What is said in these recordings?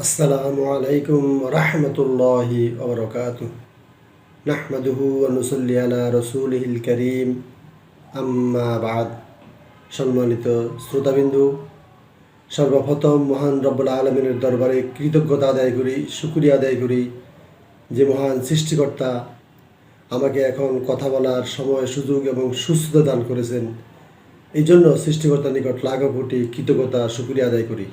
আসসালামু আলাইকুম রহমতুল্লাহি ওবরকাতুহ। নাহমাদুহু ওয়া নুসাল্লি আলা রাসূলিহিল কারীম, আম্মা বাদ। সম্মানিত শ্রোতাবিন্দু, সর্বপ্রথম মহান রব্বুল আলমিনের দরবারে কৃতজ্ঞতা আদায় করি, শুকরিয়া আদায় করি যে মহান সৃষ্টিকর্তা আমাকে এখন কথা বলার সময়, সুযোগ এবং সুস্থতা দান করেছেন। এই জন্য সৃষ্টিকর্তার নিকট লাখো কোটি কৃতজ্ঞতা শুকরিয়া আদায় করি।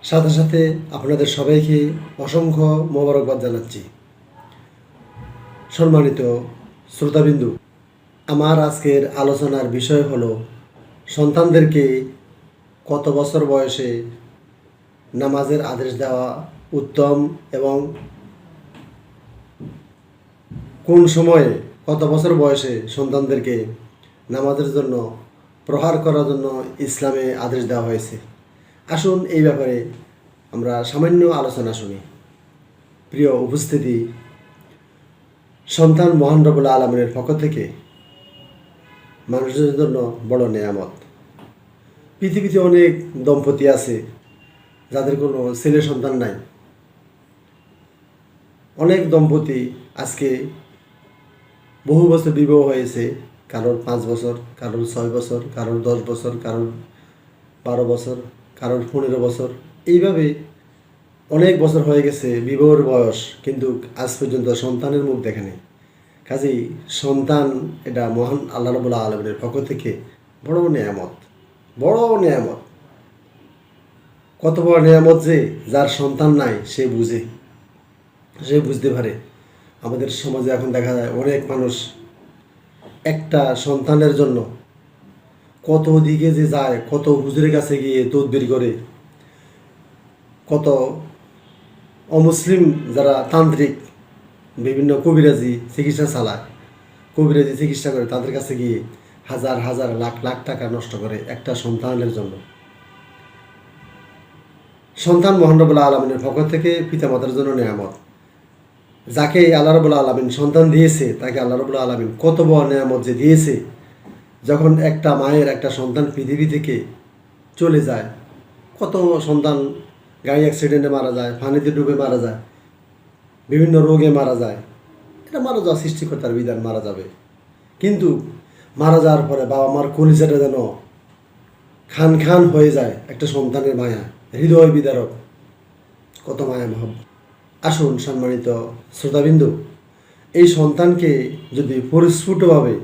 সাথে সাথে আপনাদের সবাইকে অসংখ্য মোবারকবাদ জানাচ্ছি। সম্মানিত শ্রোতাবিন্দু, আমার আজকের আলোচনার বিষয় হলো সন্তানদেরকে কত বছর বয়সে নামাজের আদেশ দেওয়া উত্তম এবং কোন সময়ে কত বছর বয়সে সন্তানদেরকে নামাজের জন্য প্রহার করার জন্য ইসলামে আদেশ দেওয়া হয়েছে। আসুন এই ব্যাপারে আমরা সামান্য আলোচনা শুনি। প্রিয় উপস্থিতি, সন্তান মহান রব্বুল আলামিনের পক্ষ থেকে মানুষের জন্য বড় নেয়ামত। পৃথিবীতে অনেক দম্পতি আছে যাদের কোনো ছেলে সন্তান নাই। অনেক দম্পতি আজকে বহু বছর বিবাহ হয়েছে, কারোর 5 বছর, কারোর 6 বছর, কারোর 10 বছর, কারোর 12 বছর, কারোর 15 বছর, এইভাবে অনেক বছর হয়ে গেছে বিবাহের বয়স, কিন্তু আজ পর্যন্ত সন্তানের মুখ দেখে নেই। কাজেই সন্তান এটা মহান আল্লাহ রাব্বুল আলামিনের পক্ষ থেকে বড় নেয়ামত, বড় নেয়ামত। কত বড় নেয়ামত যে যার সন্তান নাই সে বুঝে, সে বুঝতে পারে। আমাদের সমাজে এখন দেখা যায় অনেক মানুষ একটা সন্তানের জন্য কত দিকে যে যায়, কত হুজুরের কাছে গিয়ে তদবির করে, কত অমুসলিম যারা তান্ত্রিক বিভিন্ন কবিরাজি চিকিৎসা চালায়, কবিরাজি চিকিৎসা করে, তাদের কাছে গিয়ে হাজার হাজার লাখ লাখ টাকা নষ্ট করে একটা সন্তানের জন্য। সন্তান মহান রব্বুল আলামিনের পক্ষ থেকে পিতামাতার জন্য নেয়ামত। যাকে আল্লাহ রাব্বুল আলামিন সন্তান দিয়েছে তাকে আল্লাহ রাব্বুল আলামিন কত বড় নেয়ামত যে দিয়েছে। যখন একটা মায়ের একটা সন্তান পৃথিবী থেকে চলে যায়, কত সন্তান গাড়ি অ্যাক্সিডেন্টে মারা যায়, পানিতে ডুবে মারা যায়, বিভিন্ন রোগে মারা যায়। এটা মারা যাওয়া সৃষ্টিকর্তার বিধান, মারা যাবে। কিন্তু মারা যাওয়ার পরে বাবা মার কলিজাটা যেন খান খান হয়ে যায় একটা সন্তানের মায়া, হৃদয় বিদারক, কত মায়া মহব্বত। আসুন সম্মানিত শ্রোতাবিন্দু, এই সন্তানকে যদি পরিস্ফুটভাবে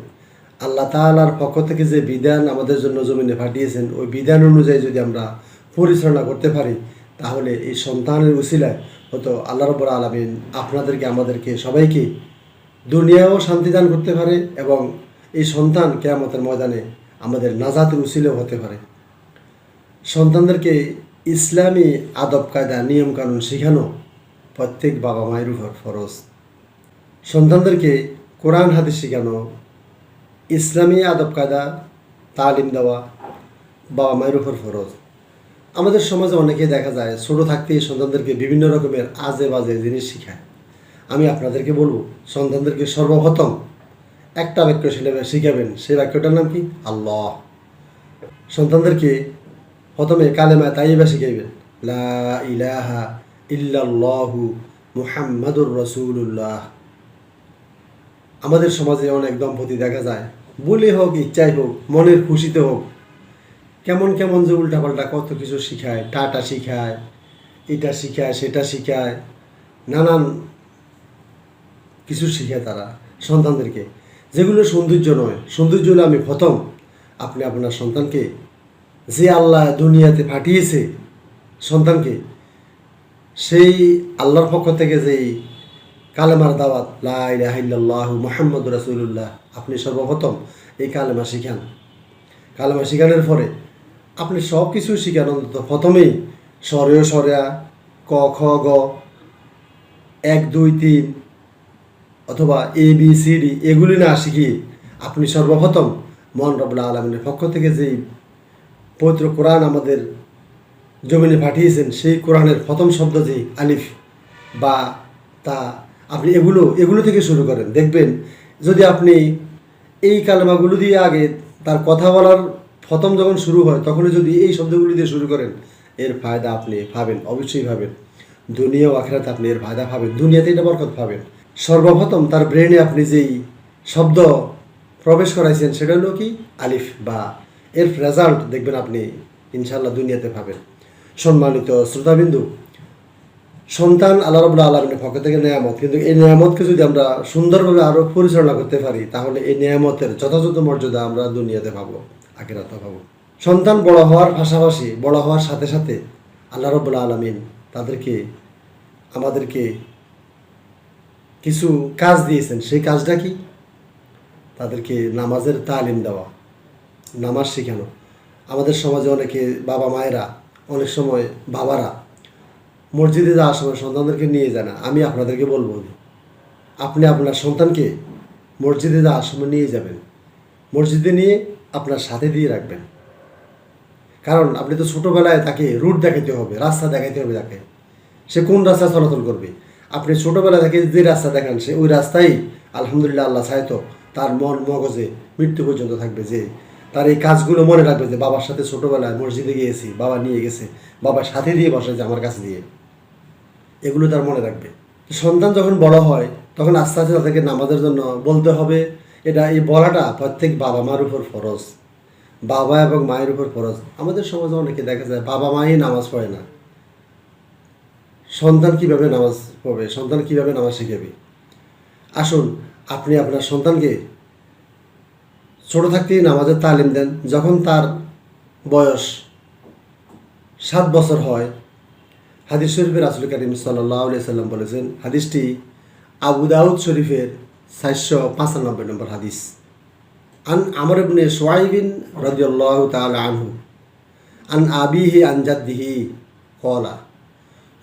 আল্লাহ তাআলার পক্ষ থেকে যে বিধান আমাদের জন্য জমিনে পাঠিয়েছেন, ওই বিধান অনুযায়ী যদি আমরা পরিচালনা করতে পারি, তাহলে এই সন্তানের উসিলায় হয়তো আল্লাহ রাব্বুল আলামিন আপনাদেরকে, আমাদেরকে সবাইকে দুনিয়াও শান্তি দান করতে পারে এবং এই সন্তান কিয়ামতের ময়দানে আমাদের নাজাতের উসিলাও হতে পারে। সন্তানদেরকে ইসলামী আদব কায়দা নিয়মকানুন শেখানো প্রত্যেক বাবা মায়ের উপর ফরজ। সন্তানদেরকে কোরআন হাদিস শেখানো, ইসলামী আদব কায়দা তালিম দেওয়া বাবা মায়ের উপর ফরজ। আমাদের সমাজে অনেকে দেখা যায় ছোটো থাকতেই সন্তানদেরকে বিভিন্ন রকমের আজে বাজে জিনিস শেখায়। আমি আপনাদেরকে বলবো, সন্তানদেরকে সর্বপ্রথম একটা বাক্য শিখাবেন, সেই বাক্যটার নাম কি? আল্লাহ। সন্তানদেরকে প্রথমে কালেমা তাইয়্যিবা শিখাইবেন, লা ইলাহা ইল্লাল্লাহু মুহাম্মাদুর রাসূলুল্লাহ। আমাদের সমাজে অনেক দম্পতি দেখা যায় বলে হোক, ইচ্ছাই হোক, মনের খুশিতে হোক, কেমন কেমন যে উল্টাপাল্টা কত কিছু শিখায়, টাটা শিখায়, এটা শিখায়, সেটা শিখায়, নানান কিছু শিখায় তারা সন্তানদেরকে, যেগুলো সৌন্দর্য নয়। সৌন্দর্য হলো আমি প্রথম আপনি আপনার সন্তানকে, যে আল্লাহ দুনিয়াতে পাঠিয়েছে সন্তানকে, সেই আল্লাহর পক্ষ থেকে যেই কালেমার দাওয়াত, লা ইলাহা ইল্লাল্লাহু মুহাম্মাদুর রাসূলুল্লাহ, আপনি সর্বপ্রথম এই কালেমা শিখান। কালেমা শিখানোর পরে আপনি সব কিছু শিখান। অন্তত প্রথমেই সরেয় সরেয়া, ক খ গ, 1 2 3 অথবা ABCD এগুলি না শিখিয়ে আপনি সর্বপ্রথম মহান রব্বুল আলামিনের পক্ষ থেকে যেই পবিত্র কোরআন আমাদের জমিনে পাঠিয়েছেন, সেই কোরআনের প্রথম শব্দ যে আলিফ বা তা, আপনি এগুলো থেকে শুরু করেন। দেখবেন যদি আপনি এই কালেমাগুলো দিয়ে আগে তার কথা বলার প্রথম যখন শুরু হয় তখনই যদি এই শব্দগুলি দিয়ে শুরু করেন, এর ফায়দা আপনি পাবেন, অবশ্যই পাবেন। দুনিয়া ও আখিরাতে আপনি এর ফায়দা পাবেন, দুনিয়াতে এটা বরকত পাবেন। সর্বপ্রথম তার ব্রেনে আপনি যেই শব্দ প্রবেশ করাইছেন সেটা হলো কি আলিফ বা, এর রেজাল্ট দেখবেন আপনি ইনশাআল্লাহ দুনিয়াতে পাবেন। সম্মানিত শ্রোতাবিন্দু, সন্তান আল্লাহ রাব্বুল আলামিনের পক্ষ থেকে নেয়ামত, কিন্তু এই নেয়ামতকে যদি আমরা সুন্দরভাবে আরও পরিচালনা করতে পারি তাহলে এই নেয়ামতের যথাযথ মর্যাদা আমরা দুনিয়াতে পাবো, আখিরাতে পাবো। সন্তান বড় হওয়ার পাশাপাশি, বড় হওয়ার সাথে সাথে আল্লাহ রাব্বুল আলামিন আমাদেরকে কিছু কাজ দিয়েছেন। সেই কাজটা কি? তাদেরকে নামাজের তালিম দেওয়া, নামাজ শেখানো। আমাদের সমাজে অনেকে বাবা মায়েরা, অনেক সময় বাবারা মসজিদে যাওয়ার সময় সন্তানদেরকে নিয়ে যায় না। আমি আপনাদেরকে বলবো, আপনি আপনার সন্তানকে মসজিদে যাওয়ার সময় নিয়ে যাবেন, মসজিদে নিয়ে আপনার সাথে দিয়ে রাখবেন। কারণ আপনি তো ছোটোবেলায় তাকে রুট দেখাতে হবে, রাস্তা দেখাতে হবে তাকে, সে কোন রাস্তা চলাচল করবে। আপনি ছোটোবেলায় তাকে যে রাস্তা দেখান সে ওই রাস্তায় আলহামদুলিল্লাহ আল্লাহ চাইতো তার মন মগজে মৃত্যু পর্যন্ত থাকবে, যে তার এই কাজগুলো মনে রাখবে যে বাবার সাথে ছোটোবেলায় মসজিদে গিয়েছি, বাবা নিয়ে গেছে, বাবার সাথে দিয়ে বসেছে আমার কাছে দিয়ে, এগুলো তার মনে রাখবে। সন্তান যখন বড় হয় তখন আস্তে আস্তে তাদেরকে নামাজের জন্য বলতে হবে। এই বলাটা প্রত্যেক বাবা মার উপর ফরজ, বাবা এবং মায়ের উপর ফরজ। আমাদের সমাজে অনেকে দেখা যায় বাবা মাই নামাজ পড়ে না, সন্তান কিভাবে নামাজ পড়বে, সন্তান কিভাবে নামাজ শিখাবে? আসুন আপনি আপনার সন্তানকে ছোটো থাকতেই নামাজের তালিম দেন। যখন তার বয়স 7 বছর হয়, হাদিস শরীফে রাসূল কারীম সাল্লাল্লাহু আলাইহি সাল্লাম বলেছেন, হাদিসটি আবু দাউদ শরীফের 495 নম্বর হাদিস। আন আমর ইবনে শুআইব রাদিয়াল্লাহু তাআলা আনহু আন আবিহি আন জাদ্দিহি ক্বালা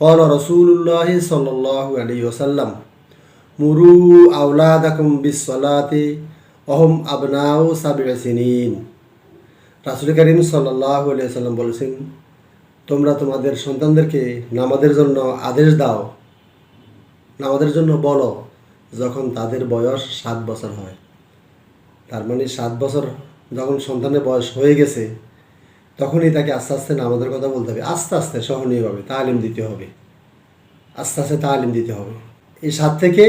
ক্বালা রাসূলুল্লাহি সাল্লাল্লাহু আলাইহি ওয়াসাল্লাম মুরু আওলাদাকুম বিস-সালাতি ওয়া হুম আবনাউ 7 সিনিন। রাসূল কারীম সাল্লাল্লাহু আলাইহি সাল্লাম বলেছেন, তোমরা তোমাদের সন্তানদেরকে নামাজের জন্য আদেশ দাও, নামাজের জন্য বলো যখন তাদের বয়স 7 বছর হয়। তার মানে 7 বছর যখন সন্তানের বয়স হয়ে গেছে তখনই তাকে আস্তে আস্তে নামাজের কথা বলতে হবে, আস্তে আস্তে সহনীয়ভাবে তালিম দিতে হবে, আস্তে আস্তে তালিম দিতে হবে। এই 7 থেকে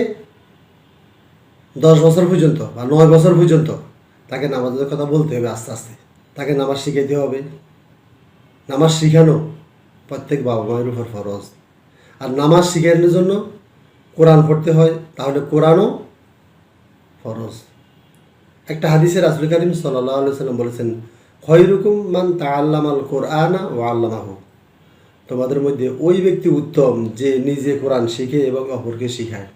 10 বছর পর্যন্ত বা 9 বছর পর্যন্ত তাকে নামাজের কথা বলতে হবে, আস্তে আস্তে তাকে নামাজ শিখাইতে হবে। নামাজ শিখানো প্রত্যেক বাবা মায়ের উপর ফরজ। আর নামাজ শিখানোর জন্য কোরআন পড়তে হয়, তাহলে কোরআনও ফরজ। একটা হাদিসে রাসূল কারীম সাল্লাল্লাহু আলাইহি সাল্লাম বলেছেন, খয়রুকুম মান তাআল্লামাল কুরআনা ওয়া আল্লামাহু। তোমাদের মধ্যে ওই ব্যক্তি উত্তম যে নিজে কোরআন শিখে এবং অপরকে শিখায়।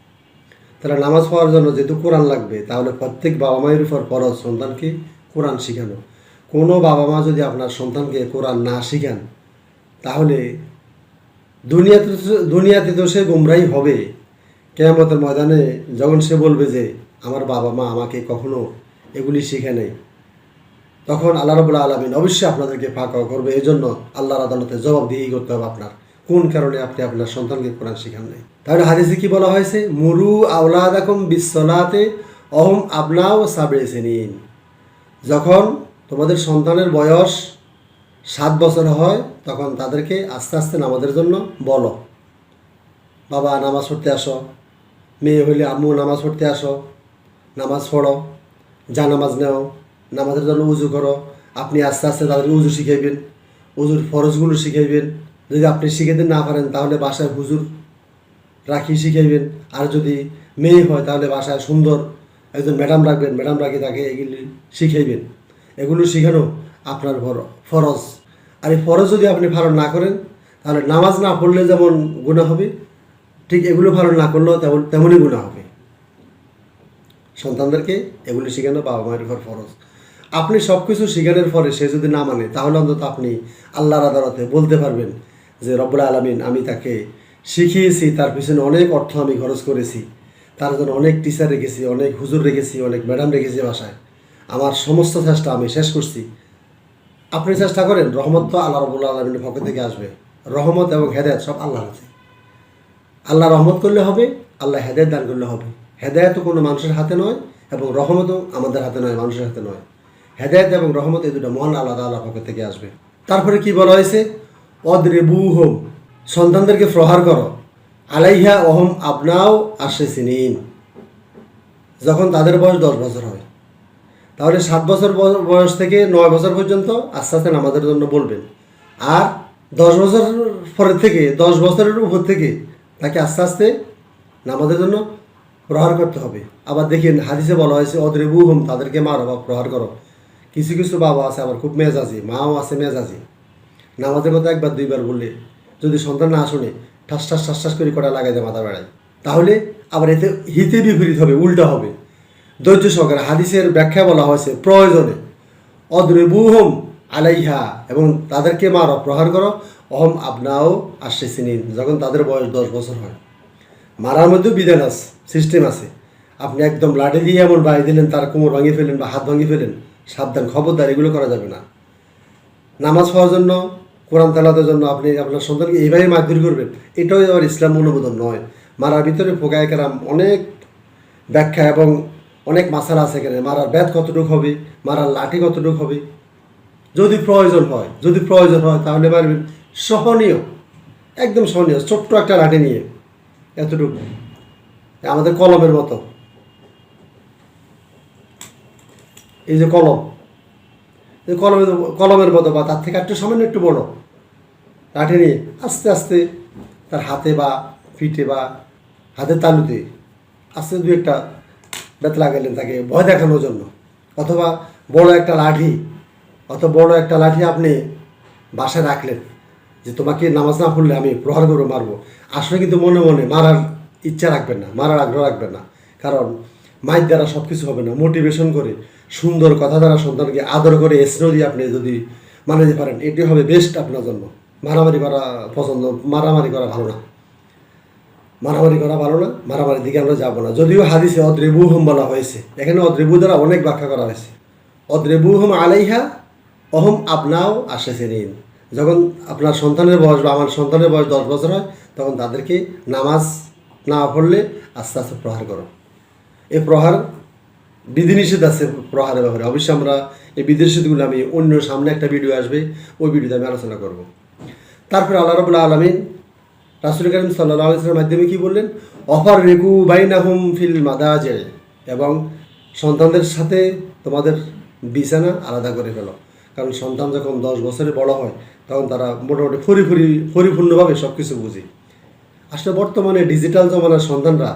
তাহলে নামাজ পড়ার জন্য যেহেতু কোরআন লাগবে, তাহলে প্রত্যেক বাবা মায়ের উপর ফরজ সন্তানকে কোরআন শিখানো। কোনো বাবা মা যদি আপনার সন্তানকে কোরআন না শিখান তাহলে দুনিয়াতে তো সে গোমরাই হবে। কিয়ামতের ময়দানে যখন সে বলবে যে আমার বাবা মা আমাকে কখনো এগুলি শিখে নেই, তখন আল্লাহ রাব্বুল আলামিন অবশ্যই আপনাদেরকে ফাঁকা করবে। এই জন্য আল্লাহর আদালতে জবাবদিহি করতে হবে আপনার, কোন কারণে আপনি আপনার সন্তানকে কোরআন শিখান নাই। তাহলে হাদিসে কি বলা হয়েছে? মুরু আওলাদাকুম বিস-সালাতি ওয়া হুম আবনাউ 7 সিনিন। যখন তোমাদের সন্তানের বয়স 7 বছর হয় তখন তাদেরকে আস্তে আস্তে নামাজের জন্য বলো, বাবা নামাজ পড়তে আসো, মেয়ে হইলে আম্মু নামাজ পড়তে আসো, নামাজ পড়ো, যা নামাজ নেও, নামাজের জন্য উজু করো। আপনি আস্তে আস্তে তাদেরকে উজু শিখাইবেন, উজুর ফরজগুলো শিখাইবেন। যদি আপনি শিখাইতে না পারেন তাহলে বাসায় হুজুর রাখি শিখাইবেন। আর যদি মেয়ে হয় তাহলে বাসায় সুন্দর একজন ম্যাডাম রাখবেন, ম্যাডাম রাখি তাকে এগুলি শিখাইবেন। এগুলো শেখানো আপনার ফরজ। আর এই ফরজ যদি আপনি পালন না করেন তাহলে নামাজ না পড়লে যেমন গুনাহ হবে, ঠিক এগুলো পালন না করলেও তেমনই গুনাহ হবে। সন্তানদেরকে এগুলি শেখানো বাবা মায়ের উপর ফরজ। আপনি সব কিছু শেখানোর পরে সে যদি না মানে তাহলে অন্তত আপনি আল্লাহর আদালতে বলতে পারবেন যে রব্বুল আলামিন আমি তাকে শিখিয়েছি, তার পিছনে অনেক অর্থ আমি খরচ করেছি, তার জন্য অনেক টিচার রেখেছি, অনেক হুজুর রেখেছি, অনেক ম্যাডাম রেখেছি বাসায়, আমার সমস্ত চেষ্টা আমি শেষ করছি। আপনি চেষ্টা করেন, রহমত তো আল্লাহ রাব্বুল আলামিনের পক্ষ থেকে আসবে। রহমত এবং হেদায়েত সব আল্লাহর হাতে। আল্লাহ রহমত করলে হবে, আল্লাহ হেদায়েত দান করলে হবে। হেদায়েতও কোনো মানুষের হাতে নয় এবং রহমতও আমাদের হাতে নয়, মানুষের হাতে নয়। হেদায়েত এবং রহমত এই দুটো মহান আল্লাহ তাআলার পক্ষ থেকে আসবে। তারপরে কি বলা হয়েছে? অদ্রিবুহুম, সন্তানদেরকে প্রহার করো। আলাইহা অহম আবনাও আশে সিনিন, যখন তাদের বয়স 10 বছর হয়। তাহলে 7 বছর বয়স থেকে 9 বছর পর্যন্ত আস্তে আস্তে নামাজের জন্য বলবেন। আর 10 বছর পরের থেকে 10 বছরের উপর থেকে তাকে আস্তে আস্তে নামাজের জন্য প্রহার করতে হবে। আবার দেখেন হাদিসে বলা হয়েছে অদ্রিবুহুম, তাদেরকে মারো বা প্রহার করো। কিছু কিছু বাবা আছে আবার খুব মেজাজি, মাও আছে মেজাজি। নামাজের কথা একবার দুইবার বললে যদি সন্তান না শুনে ঠাস ঠাস ঠাস ঠাস করে কটা লাগাই দেয় মাথা বেড়ায়, তাহলে আবার এতে হিতে বিপরীত হবে, উল্টা হবে। ধৈর্য সহকারে হাদিসের ব্যাখ্যায় বলা হয়েছে প্রয়োজনে অদ্রিবুহুম আলাইহা, এবং তাদেরকে মারো প্রহার করো অহম আবনাও আশে সিনিন, যখন তাদের বয়স 10 বছর হয়। মারার মধ্যেও বিধান আছে, সিস্টেম আছে। আপনি একদম লাঠি দিয়ে এমন বাড়ি দিলেন তার কোমর ভাঙিয়ে ফেলেন বা হাত ভাঙিয়ে ফেলেন, সাবধান, খবরদার, এগুলো করা যাবে না। নামাজ পড়ার জন্য, কোরআন তেলাওয়াতের জন্য আপনি আপনার সন্তানকে এইভাবে মারধর করবেন, এটাও আবার ইসলাম অনুমোদন নয়। মারার ভিতরে ফোকায়ে কেরাম অনেক ব্যাখ্যা এবং অনেক মাসালা আছে। এখানে মারার ব্যাত কতটুকু হবে, মারার লাঠি কতটুকু হবে, যদি প্রয়োজন হয় তাহলে মারবেন সহনীয়, একদম সহনীয়, ছোট্ট একটা লাঠি নিয়ে, এতটুকু, আমাদের কলমের মতো। এই যে কলম, এই কলমের মতো বা তার থেকে একটু সামান্য একটু বড় লাঠি নিয়ে আস্তে আস্তে তার হাতে বা পিঠে বা হাতের তালুতে আস্তে দু একটা বেত লাগালেন তাকে ভয় দেখানোর জন্য। অথবা বড় একটা লাঠি আপনি বাসায় রাখলেন যে তোমাকে নামাজ না পড়লে আমি প্রহার করে মারবো। আসলে কিন্তু মনে মনে মারার ইচ্ছা রাখবেন না, মারার আগ্রহ রাখবেন না, কারণ মায়ের দ্বারা সব কিছু হবে না। মোটিভেশন করে, সুন্দর কথা দ্বারা সন্তানকে আদর করে স্নেহ দিয়ে আপনি যদি মানাতে পারেন, এটি হবে বেস্ট আপনার জন্য। মারামারি করা পছন্দ, মারামারি করা ভালো না, মারামারির দিকে আমরা যাবো না। যদিও হাদিসে অদ্রিবুহুম বলা হয়েছে, এখানে অদ্রিবু দ্বারা অনেক ব্যাখ্যা করা হয়েছে। অদ্রিবুহুম আলাইহা অহম আপনাও আশে সিনিন, যখন আপনার সন্তানের বয়স বা আমার সন্তানের বয়স 10 বছর হয়, তখন তাদেরকে নামাজ না পড়লে আস্তে আস্তে প্রহার করো। এই প্রহার বিধিনিষেধ আছে প্রহারের ব্যাপারে। অবশ্যই আমরা এই বিধিনিষেধগুলো আমি অন্য সামনে একটা ভিডিও আসবে, ওই ভিডিওতে আমি আলোচনা করব। তারপরে আল্লাহ রাব্বুল আলামিন রাসূল কারীম সাল্লাল্লাহু আলাইহি ওয়াসাল্লামের মাধ্যমে কি বললেন, অফার রেকু বাইনাহুম ফিল মাদাজে, এবং সন্তানদের সাথে তোমাদের বিছানা আলাদা করে ফেলো। কারণ সন্তান যখন 10 বছরের বড় হয় তখন তারা মোটামুটি পরিপূর্ণভাবে সব কিছু বুঝে। আসলে বর্তমানে ডিজিটাল জমানার সন্তানরা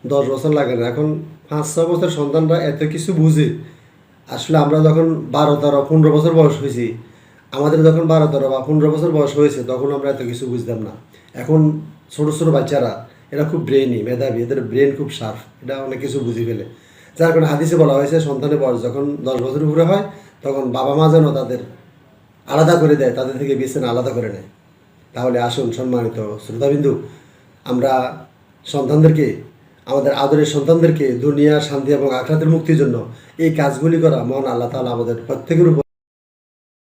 10 বছর লাগে না, এখন 5-6 বছর সন্তানরা এত কিছু বুঝে। আসলে আমরা যখন 12, 13, 15 বছর বয়স হয়েছি, আমাদের যখন 12, 13 বা 15 বছর বয়স হয়েছে তখন আমরা এত কিছু বুঝতাম না। এখন ছোটো ছোটো বাচ্চারা এরা খুব ব্রেনই, মেধাবী, এদের ব্রেন খুব শার্প, এটা অনেক কিছু বুঝে ফেলে। যার কারণে হাদিসে বলা হয়েছে সন্তানের বয়স যখন 10 বছর উপরে হয় তখন বাবা মা যেন তাদের আলাদা করে দেয়, তাদের থেকে বিছানা আলাদা করে নেয়। তাহলে আসুন সম্মানিত শ্রোতাবিন্দু, আমরা সন্তানদেরকে, আমাদের আদরের সন্তানদেরকে দুনিয়ার শান্তি এবং আখিরাতের মুক্তির জন্য এই কাজগুলি করা, মহান আল্লাহ তাআলা আমাদের প্রত্যেকের উপর